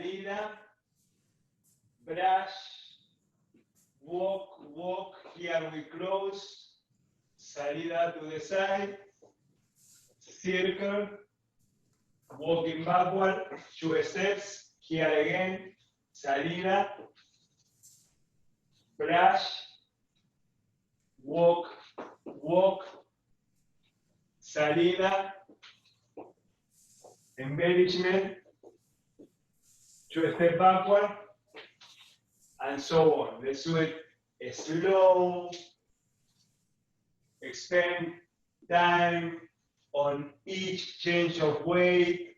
salida, brush, walk, walk, here we close, salida to the side, circle, walking backward, 2 steps, here again, salida, brush, walk, walk, salida, embellishment, 2 steps backward, and so on. Let's do it slow, expend time on each change of weight,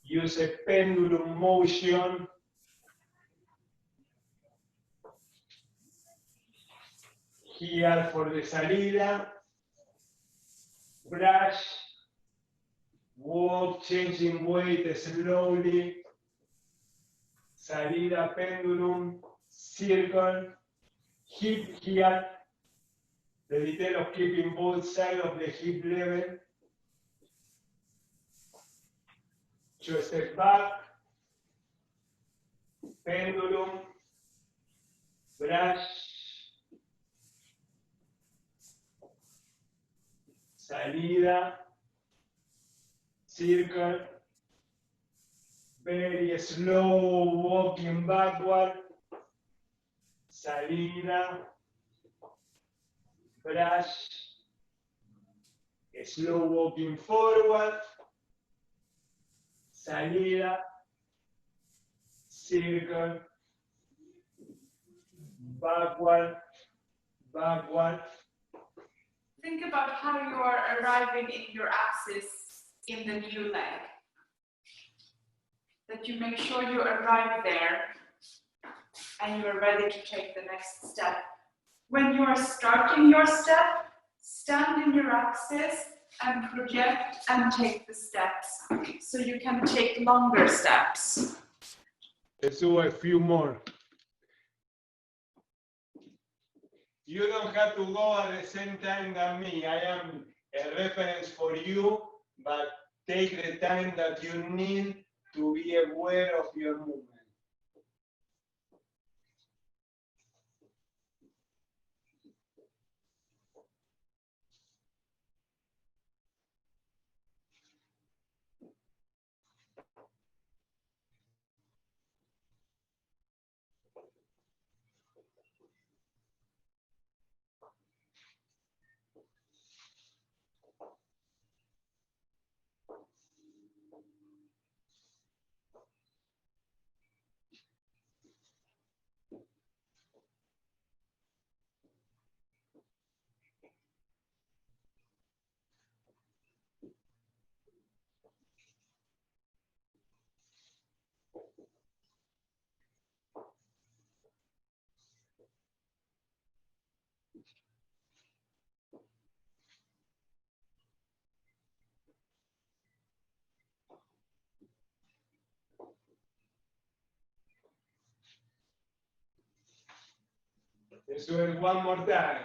use a pendulum motion. Here for the salida, brush, walk, changing weight slowly, salida, pendulum, circle, hip here, the detail of keeping both sides of the hip level, 2 steps back, pendulum, brush, salida, circle, very slow walking backward, salida, brush, slow walking forward, salida, circle, backward, backward. Think about how you are arriving in your axis in the new leg. That you make sure you arrive there and you are ready to take the next step. When you are starting your step, stand in your axis and project and take the steps so you can take longer steps. Let's do a few more. You don't have to go at the same time than me. I am a reference for you, but take the time that you need to be aware of your movement. Let's do it one more time.